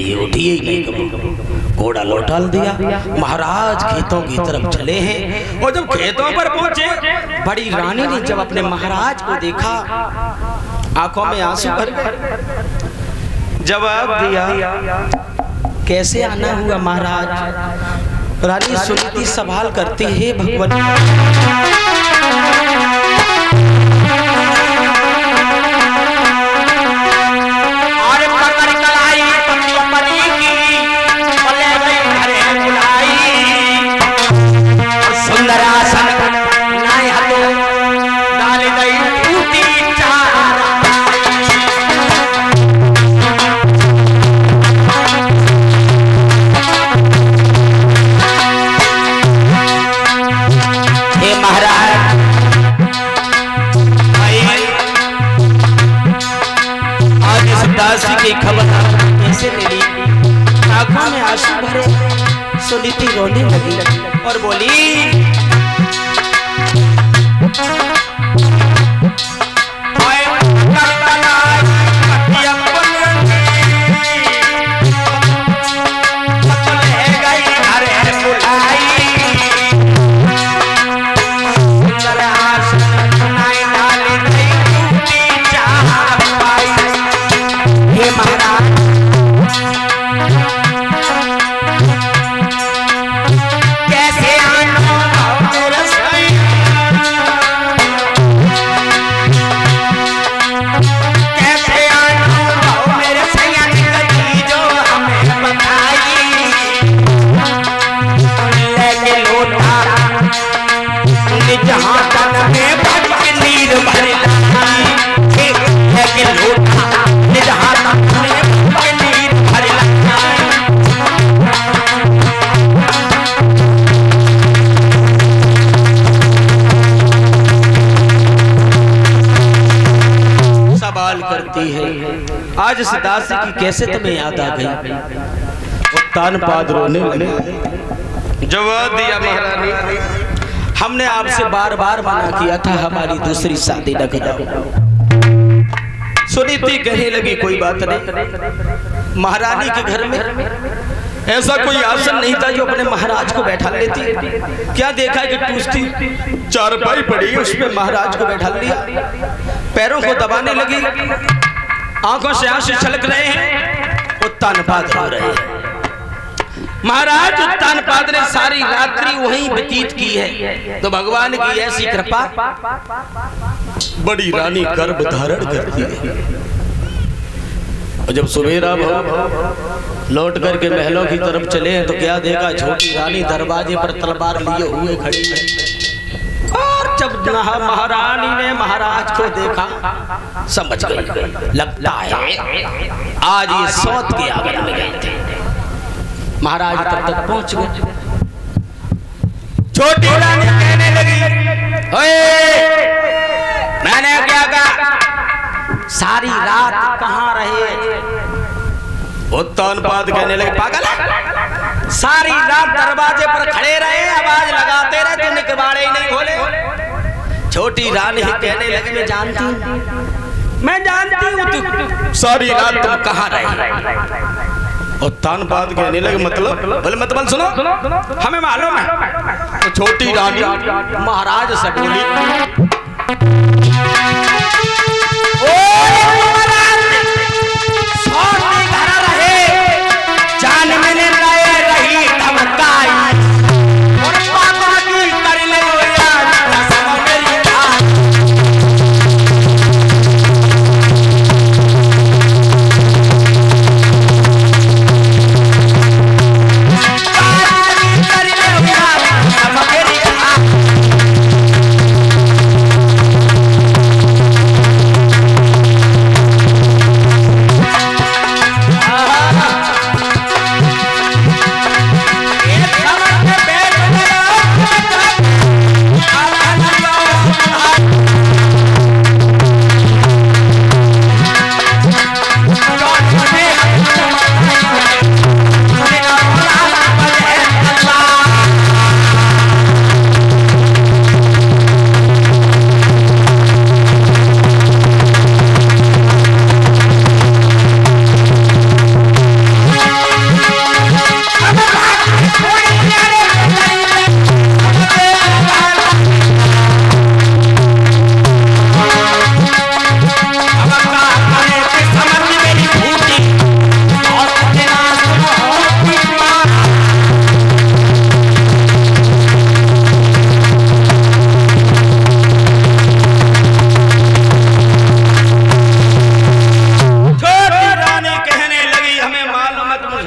ये उठिए ही नहीं कभी। घोड़ा लौटाल दिया। महाराज खेतों की तरफ चले हैं और जब खेतों पर पहुंचे बड़ी रानी ने जब अपने महाराज को देखा आंखों में आंसू भर गए। जवाब दिया कैसे आना हुआ महाराज। रानी सुनीति सवाल करती है भगवान की खबर कैसे मिली। आंखों में आंसू भरे सुनीति रोने लगी और बोली करती है। आज इस दासी की कैसे तुम्हें याद आ गई। तान पाद रोने लगे। जवाब दिया महारानी हमने आपसे बार बार मना किया था हमारी दूसरी शादी न करो। सुनीति कहने लगी कोई बात नहीं। महारानी के घर में ऐसा कोई आसन नहीं था जो अपने महाराज को बैठा लेती। क्या देखा कि टूसती चारपाई पड़ी उसमें महाराज को बैठा लिया। पैरों को दबाने लगी। आंखों से आंसू छलक रहे हैं। उत्तानपाद हो रहे हैं। महाराज उत्तानपाद ने सारी रात्रि वहीं व्यतीत की है। तो भगवान की ऐसी कृपा बड़ी रानी गर्भ धारण करती है। और जब सवेरा लौट करके महलों की तरफ चले हैं तो क्या देखा छोटी रानी दरवाजे पर तलवार लिए हुए खड़ी है। और जब महारानी ने महाराज को देखा समझ गई लगता है आज ये सौत के आंगन में गए थे। महाराज तब तक पहुंच गए। छोटी रानी कहने लगी ओए मैंने क्या कहा सारी रात कहाँ रहे। उत्तानपाद कहने लगे पागल सारी रात दरवाजे पर खड़े रहे आवाज लगाते रहे तुमने कबाड़े ही नहीं खोले। छोटी रानी कहने लगी मैं जानती हूँ सारी रात तुम कहाँ रहे। उत्तानपाद कहने लगे मतलब बोले मतलब सुनो हमें मालूम है। तो छोटी रानी महाराज से बोली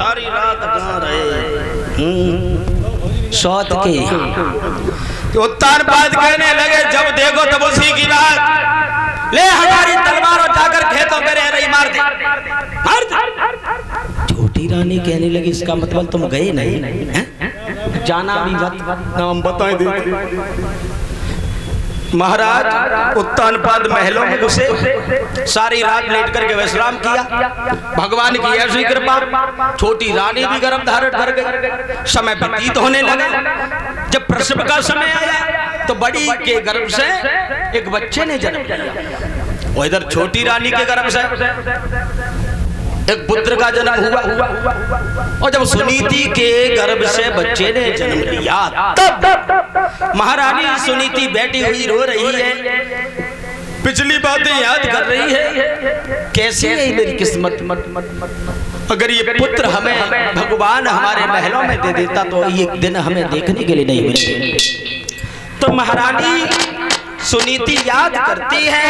सारी रात कहाँ रहे? सौत के उत्तानपाद कहने लगे जब देखो तब उसी की बात, ले हमारी तलवार और जाकर खेतों में रह रही मार दे, मार दे। छोटी रानी कहने लगी इसका मतलब तुम गए नहीं, जाना भी हम बताएं दे। महाराज उत्तानपाद महलों में घुसे, सारी रात लेट करके विश्राम किया। भगवान की ऐसी कृपा, छोटी रानी भी गर्भ धारण कर गई। समय व्यतीत होने लगा। जब प्रसव का समय आया तो बड़ी के गर्भ से एक बच्चे ने जन्म लिया, और इधर छोटी रानी के गर्भ से एक पुत्र का जन्म हुआ। और जब सुनीति के गर्भ से बच्चे ने जन्म लिया तब महारानी सुनीति बैठी हुई रो रही है, पिछली बातें याद कर रही है। कैसी है मेरी किस्मत, अगर ये पुत्र हमें भगवान हमारे महलों में दे देता तो ये दिन हमें देखने के लिए नहीं मिलेंगे। तो महारानी सुनीति याद करती है,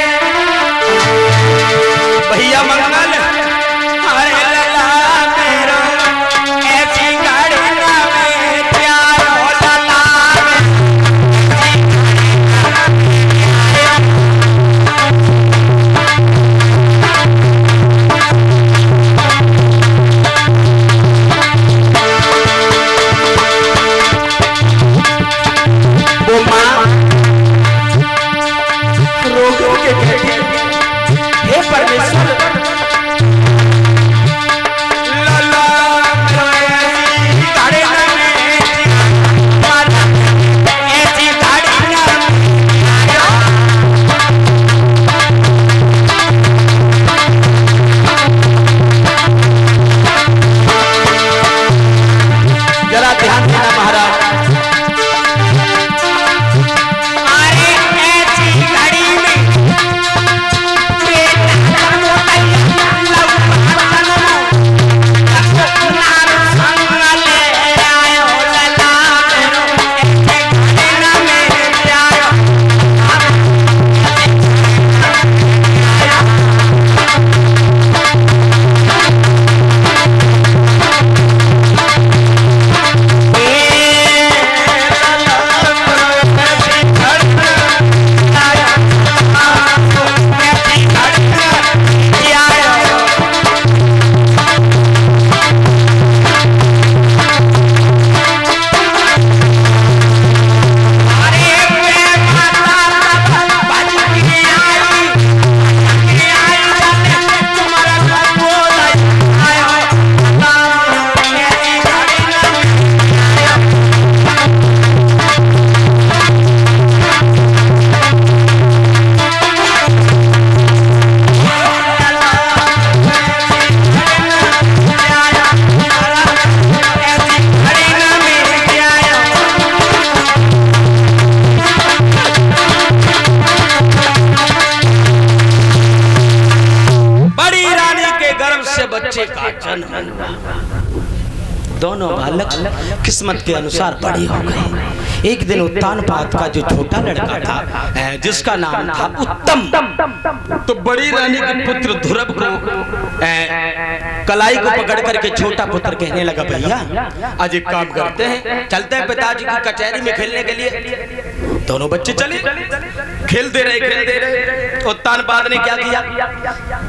भैया मंगल बच्चे का जन्म। दोनों बालक किस्मत के अनुसार बड़े हो गए। एक दिन उत्तानपाद का जो छोटा लड़का था जिसका नाम था उत्तम, तो बड़ी रानी के पुत्र ध्रुव को कलाई को पकड़ करके छोटा पुत्र कहने लगा, भैया आज एक काम करते हैं, चलते हैं पिताजी की कचहरी में खेलने के लिए। दोनों बच्चे चले, खेलते रहे। उत्तानपाद ने क्या किया,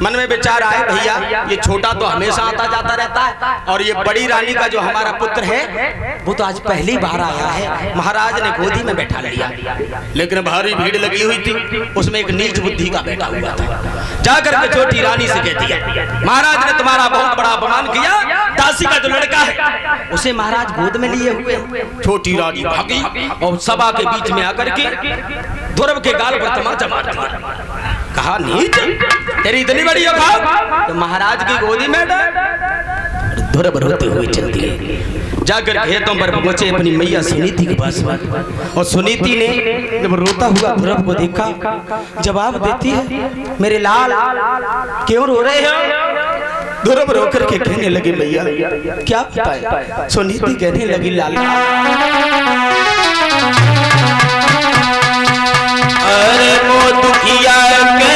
मन में विचार आए, भैया ये छोटा तो हमेशा आता जाता रहता है और ये बड़ी रानी का जो हमारा पुत्र है वो तो आज पहली बार आया है। महाराज ने गोदी में बैठा लिया, लेकिन भारी भीड़ लगी हुई थी, उसमें एक नीच बुद्धि का बैठा हुआ था। जाकर के छोटी रानी से कह दिया, महाराज ने तुम्हारा बहुत बड़ा अपमान किया, दासी का जो लड़का है उसे महाराज गोद में लिए हुए। छोटी रानी भागी और सभा के बीच में आकर के ध्रुव के गाल पर तमाचा मार दिया। कहा, नीच तेरी इतनी बड़ी औकात, तो महाराज की गोदी में ध्रुव रोते हुए चल दिए। जाकर खेतों पर पहुंचे अपनी मैया सुनीति के पास, और सुनीति ने जब रोता हुआ ध्रुव को देखा, जवाब देती है, मेरे लाल क्यों रो रहे हो? ध्रुव रो करके कहने लगे, मैया क्या बताएं? सुनीति कहने लगी, लाल अरे वो दुखिया के